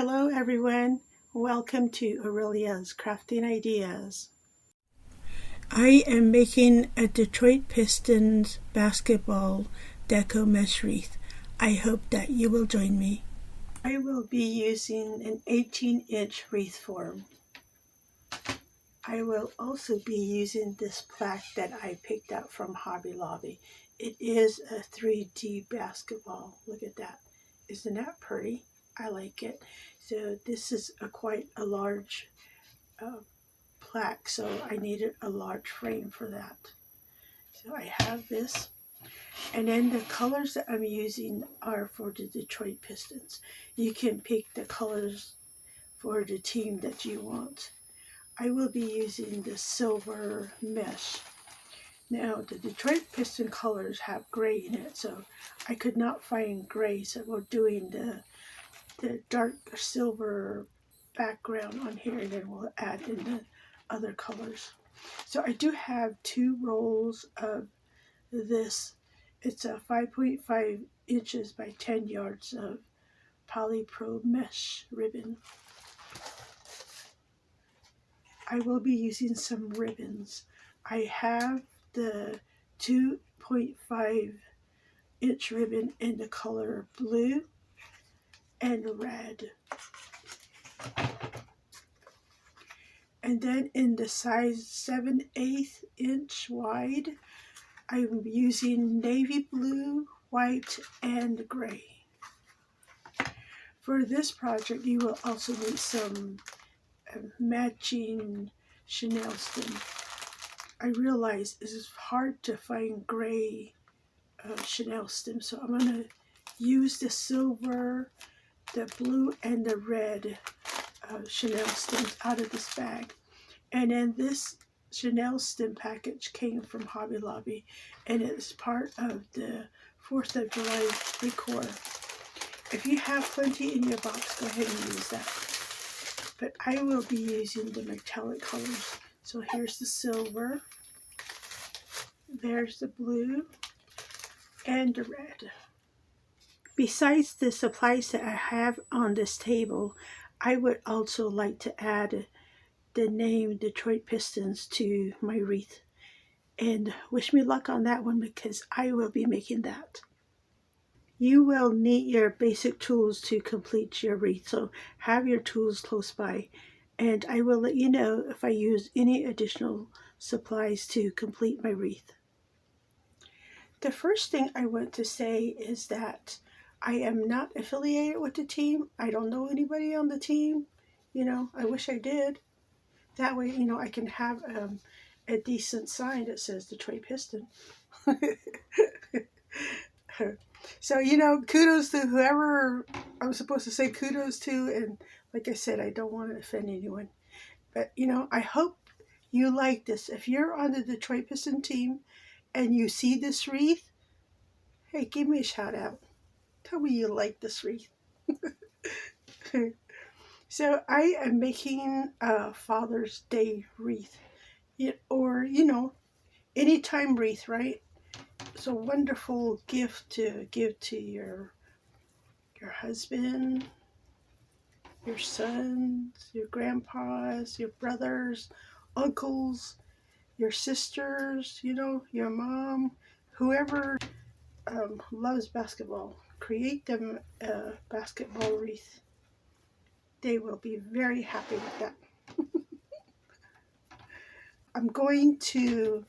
Hello everyone, welcome to Aurelia's Crafting Ideas. I am making a Detroit Pistons basketball deco mesh wreath. I hope that you will join me. I will be using an 18-inch wreath form. I will also be using this plaque that I picked out from Hobby Lobby. It is a 3D basketball. Look at that. Isn't that pretty? I like it. So this is quite a large plaque, so I needed a large frame for that. So I have this. And then the colors that I'm using are for the Detroit Pistons. You can pick the colors for the team that you want. I will be using the silver mesh. Now the Detroit Piston colors have gray in it, so I could not find gray, so we're doing the dark silver background on here, and then we'll add in the other colors. So I do have 2 rolls of this. It's a 5.5 inches by 10 yards of polypro mesh ribbon. I will be using some ribbons. I have the 2.5 inch ribbon in the color blue and red. And then in the size 7/8 inch wide, I'm using navy blue, white, and gray. For this project, you will also need some matching chenille stem. I realize it is hard to find gray chenille stem, so I'm going to use the silver, the blue, and the red chenille stems out of this bag. And then this chenille stem package came from Hobby Lobby, and it is part of the 4th of July decor. If you have plenty in your box, go ahead and use that. But I will be using the metallic colors. So here's the silver, there's the blue, and the red. Besides the supplies that I have on this table, I would also like to add the name Detroit Pistons to my wreath. And wish me luck on that one, because I will be making that. You will need your basic tools to complete your wreath, so have your tools close by. And I will let you know if I use any additional supplies to complete my wreath. The first thing I want to say is that I am not affiliated with the team. I don't know anybody on the team. I wish I did. That way, I can have a decent sign that says Detroit Piston. So, kudos to whoever I'm supposed to say kudos to. And like I said, I don't want to offend anyone. But, I hope you like this. If you're on the Detroit Piston team and you see this wreath, hey, give me a shout out. Tell me you like this wreath. So I am making a Father's Day wreath, or anytime wreath, right? It's a wonderful gift to give to your husband, your sons, your grandpas, your brothers, uncles, your sisters, your mom, whoever loves basketball. Create them a basketball wreath. They will be very happy with that. I'm going to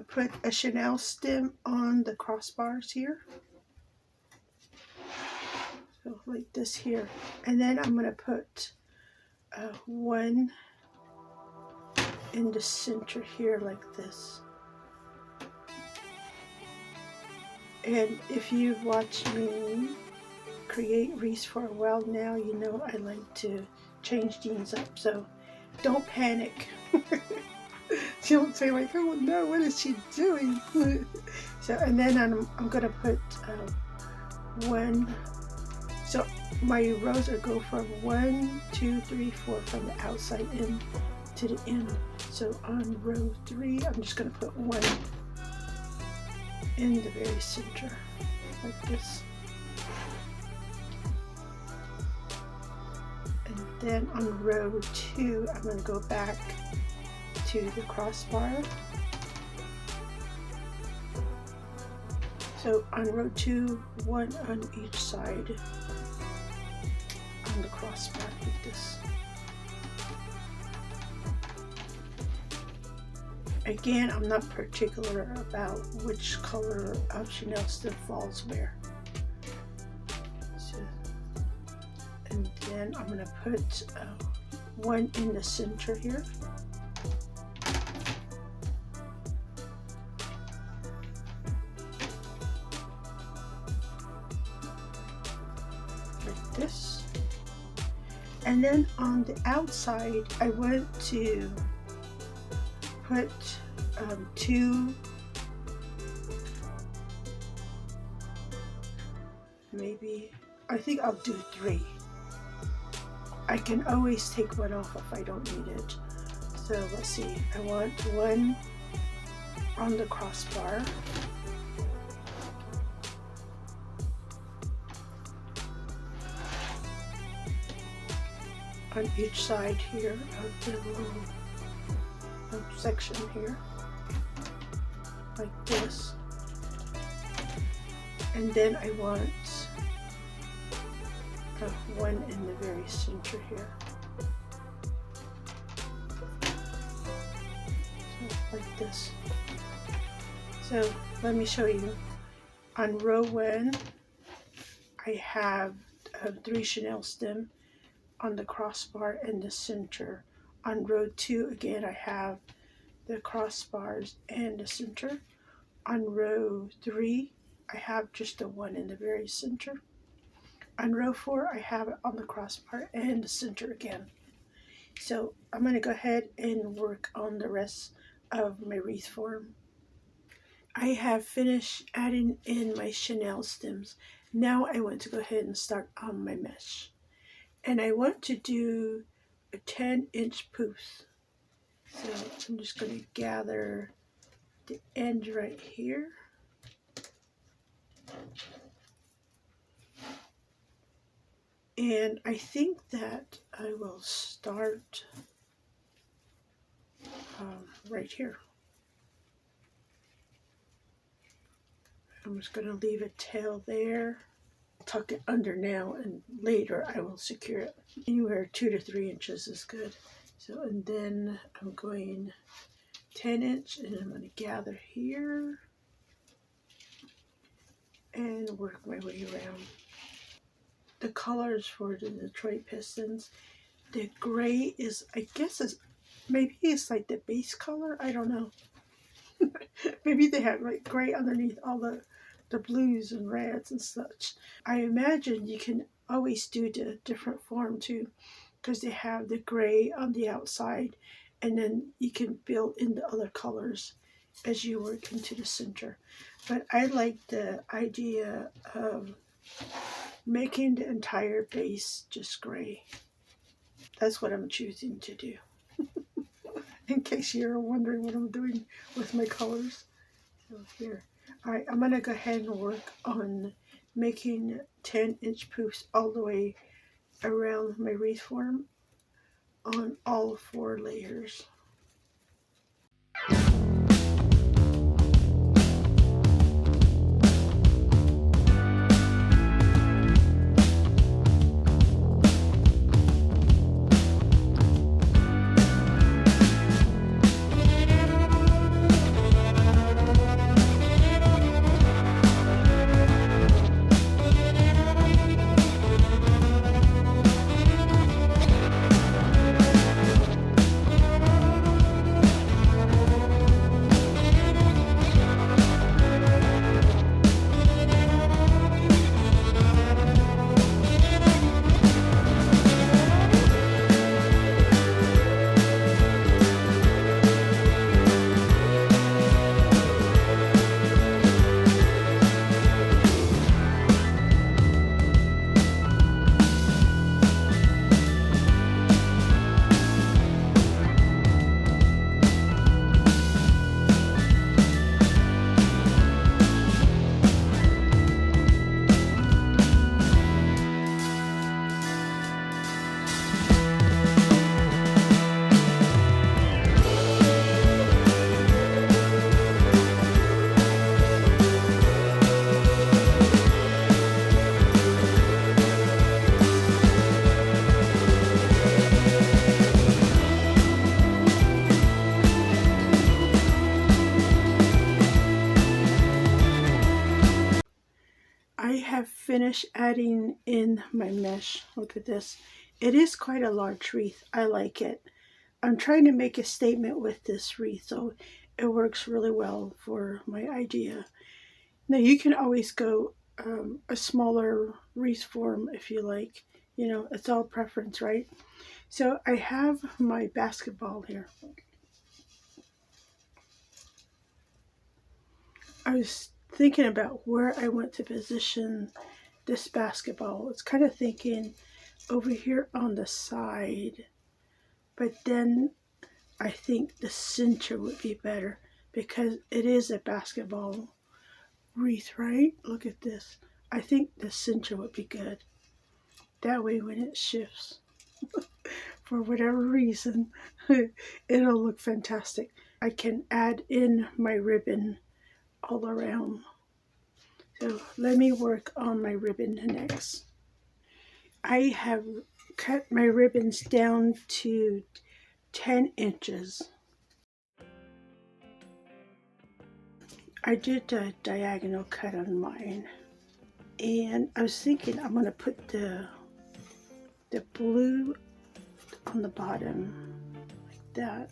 put a chenille stem on the crossbars here. So like this here. And then I'm going to put one in the center here like this. And if you've watched me create wreaths for a while now, you know I like to change things up. So don't panic. Don't say like, oh no, what is she doing? So, and then I'm going to put one. So my rows are go from 1, 2, 3, 4 from the outside in to the end. So on row 3, I'm just going to put one in the very center, like this. Then on row 2, I'm going to go back to the crossbar. So on row 2, one on each side on the crossbar like this. Again, I'm not particular about which color of Chanel stem falls where. So, and then I'm going to put one in the center here. Like this. And then on the outside, I want to put 2, maybe, I think I'll do 3. I can always take one off if I don't need it. So let's see, I want one on the crossbar. On each side here of the little section here, like this. And then I want one in the very center here. So like this. So let me show you. On row 1, I have 3 Chanel stem on the crossbar in the center. On row 2, again, I have the crossbars and the center. On row 3, I have just the one in the very center. On row 4, I have it on the crossbar and the center again. So I'm going to go ahead and work on the rest of my wreath form. I have finished adding in my Chanel stems. Now I want to go ahead and start on my mesh. And I want to do a 10-inch poofs. So I'm just going to gather the end right here. And I think that I will start right here. I'm just going to leave a tail there. Tuck it under now, and later I will secure it. Anywhere 2 to 3 inches is good. So, and then I'm going 10-inch, and I'm going to gather here and work my way around. The colors for the Detroit Pistons, the gray is, I guess, maybe it's like the base color. I don't know. Maybe they have like gray underneath all the blues and reds and such. I imagine you can always do the different form too, because they have the gray on the outside, and then you can build in the other colors as you work into the center. But I like the idea of making the entire base just gray. That's what I'm choosing to do. In case you're wondering what I'm doing with my colors. So here. Alright, I'm going to go ahead and work on making 10-inch poofs all the way around my wreath form on all 4 layers. have finished adding in my mesh. Look at this. It is quite a large wreath. I like it. I'm trying to make a statement with this wreath, so it works really well for my idea. Now you can always go a smaller wreath form if you like. You know, it's all preference, right? So I have my basketball here. I was thinking about where I want to position this basketball. I was kind of thinking over here on the side, but then I think the center would be better because it is a basketball wreath, right? Look at this. I think the center would be good. That way when it shifts, for whatever reason, it'll look fantastic. I can add in my ribbon all around. So let me work on my ribbon next. I have cut my ribbons down to 10 inches. I did a diagonal cut on mine, and I was thinking I'm going to put the blue on the bottom like that,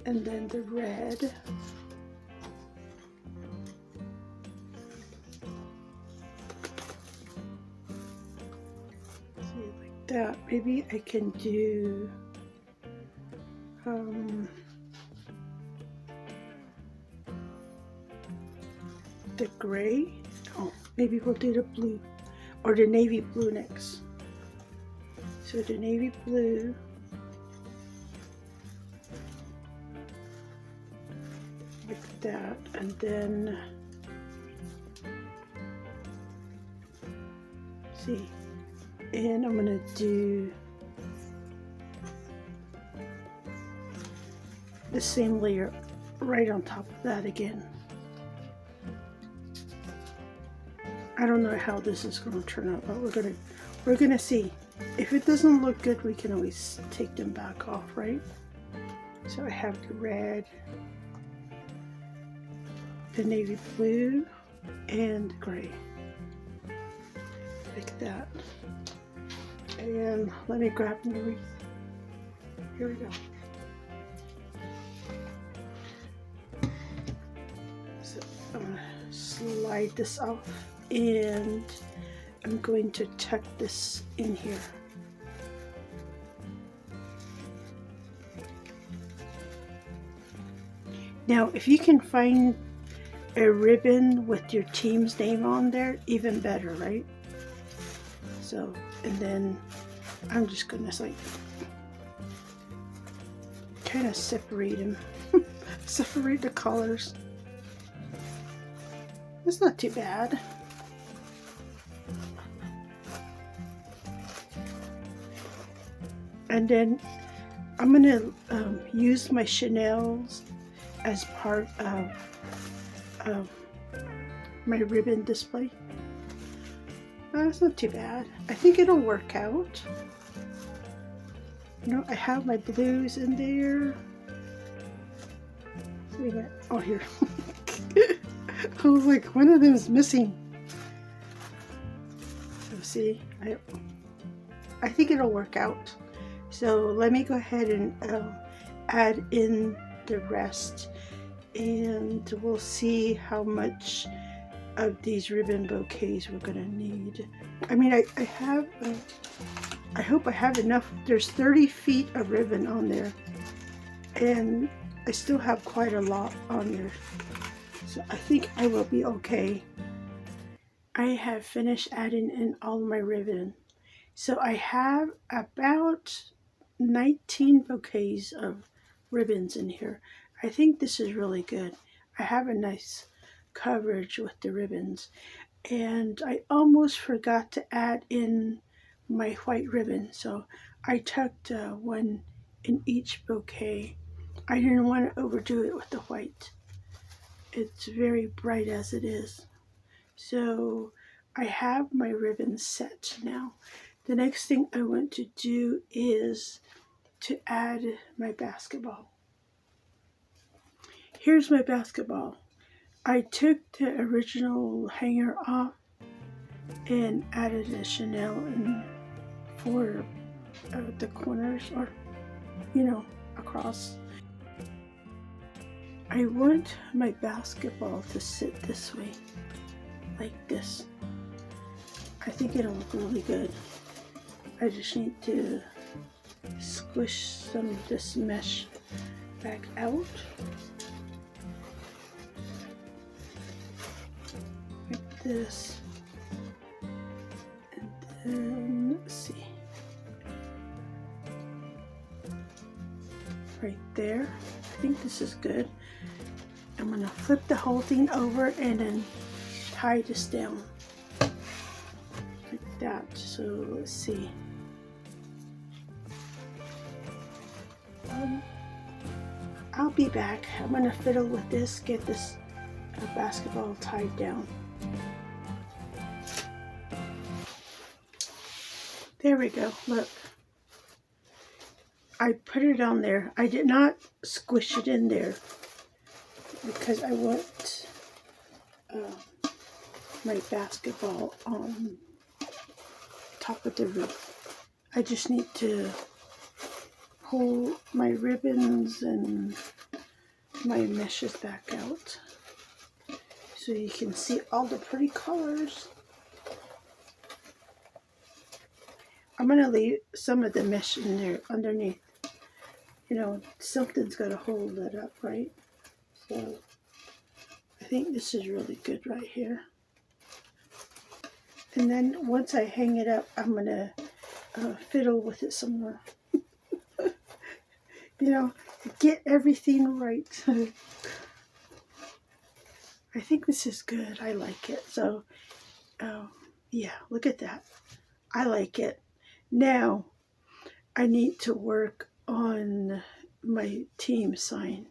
and then the red. See, like that. Maybe I can do the gray. Oh, maybe we'll do the blue or the navy blue next. So the navy blue, like that, and then see, and I'm gonna do the same layer right on top of that again. I don't know how this is going to turn out, but we're gonna see. If it doesn't look good, we can always take them back off, right? So I have the red, the navy blue, and the gray, like that. And let me grab the wreath. Here we go. So I'm gonna slide this off, and I'm going to tuck this in here. Now, if you can find a ribbon with your team's name on there, even better, right? So, and then I'm just gonna like kind of separate them, separate the colors. It's not too bad. And then I'm gonna use my Chanel's as part of my ribbon display. It's not too bad. I think it'll work out. You know, I have my blues in there. Wait a minute. Oh, here. I was like, one of them is missing. So see, I think it'll work out. So let me go ahead and add in the rest, and we'll see how much of these ribbon bouquets we're gonna need. I mean, I have, I hope I have enough. There's 30 feet of ribbon on there, and I still have quite a lot on there. So I think I will be okay. I have finished adding in all my ribbon. So I have about 19 bouquets of ribbons in here. I think this is really good. I have a nice coverage with the ribbons, and I almost forgot to add in my white ribbon, so I tucked one in each bouquet. I didn't want to overdo it with the white. It's very bright as it is. So I have my ribbon set now. The next thing I want to do is to add my basketball. Here's my basketball. I took the original hanger off, and added a Chanel in for the corners, or across. I want my basketball to sit this way, like this. I think it'll look really good. I just need to squish some of this mesh back out. Like this. And then, let's see. Right there. I think this is good. I'm going to flip the whole thing over and then tie this down. Like that. So, let's see. I'll be back. I'm going to fiddle with this, get this basketball tied down. There we go. Look. I put it on there. I did not squish it in there because I want my basketball on top of the roof. I just need to pull my ribbons and my meshes back out so you can see all the pretty colors. I'm going to leave some of the mesh in there underneath. Something's got to hold it up, right? So I think this is really good right here. And then once I hang it up, I'm going to fiddle with it some more. Get everything right. I think this is good. I like it. So, yeah, look at that. I like it. Now, I need to work on my team sign.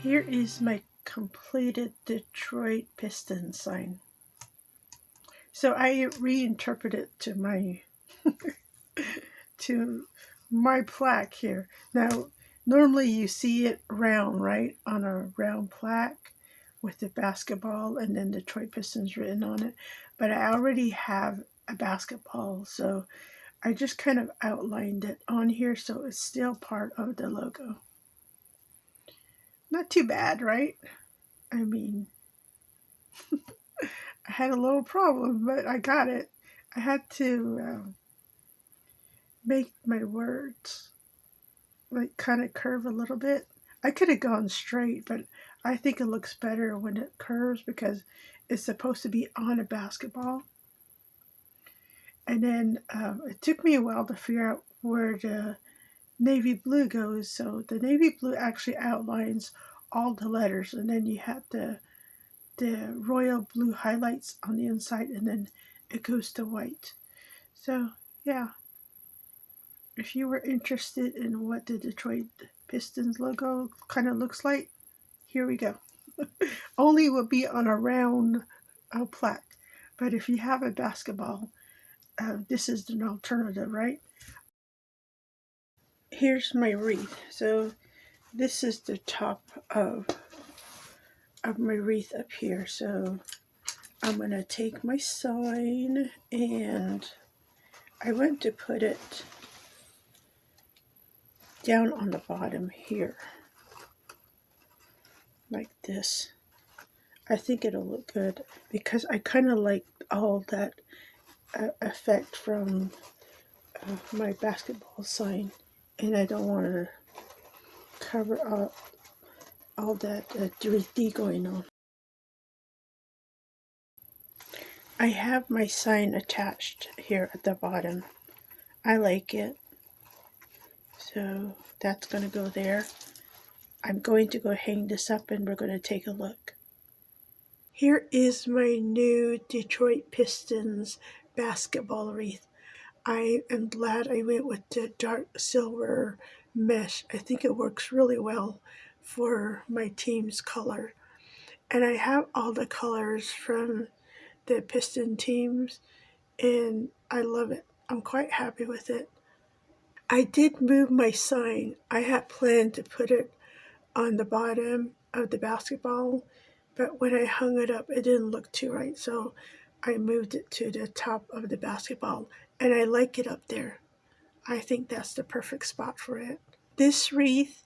Here is my completed Detroit Pistons sign. So I reinterpreted to my plaque here. Now, normally you see it round, right, on a round plaque with the basketball and then Detroit Pistons written on it. But I already have a basketball, so I just kind of outlined it on here so it's still part of the logo. Not too bad, right? I mean, I had a little problem, but I got it. I had to make my words like kind of curve a little bit. I could have gone straight, but I think it looks better when it curves because it's supposed to be on a basketball. And then it took me a while to figure out where the navy blue goes. So the navy blue actually outlines all the letters, and then you have the royal blue highlights on the inside, and then it goes to white. So yeah, if you were interested in what the Detroit Pistons logo kind of looks like, here we go. Only will be on a round plaque, but if you have a basketball, this is an alternative, right? Here's my wreath. So this is the top of my wreath up here. So I'm going to take my sign and I went to put it down on the bottom here, like this. I think it'll look good because I kind of like all that effect from my basketball sign, and I don't want to cover up all that 3D going on. I have my sign attached here at the bottom. I like it, so that's going to go there. I'm going to go hang this up and we're going to take a look. Here is my new Detroit Pistons basketball wreath. I am glad I went with the dark silver mesh. I think it works really well for my team's color. And I have all the colors from the Piston teams, and I love it. I'm quite happy with it. I did move my sign. I had planned to put it on the bottom of the basketball, but when I hung it up, it didn't look too right, so I moved it to the top of the basketball, and I like it up there. I think that's the perfect spot for it. This wreath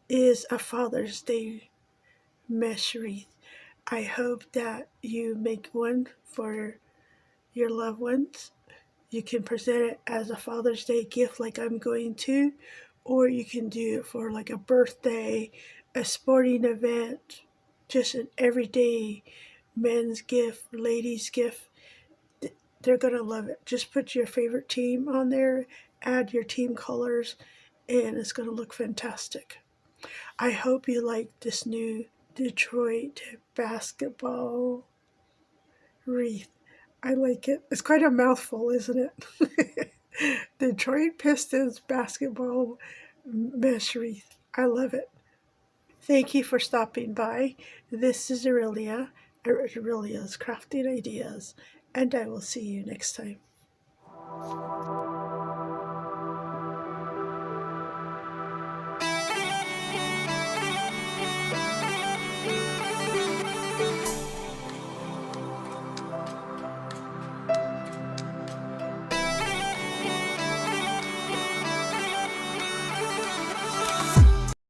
is a Father's Day mesh wreath. I hope that you make one for your loved ones. You can present it as a Father's Day gift like I'm going to, or you can do it for like a birthday, a sporting event, just an everyday men's gift, ladies' gift. They're going to love it. Just put your favorite team on there, add your team colors, and it's going to look fantastic. I hope you like this new Detroit basketball wreath. I like it. It's quite a mouthful, isn't it? Detroit Pistons basketball mesh wreath. I love it. Thank you for stopping by. This is Aurelia, Aurelia's Crafting Ideas, and I will see you next time.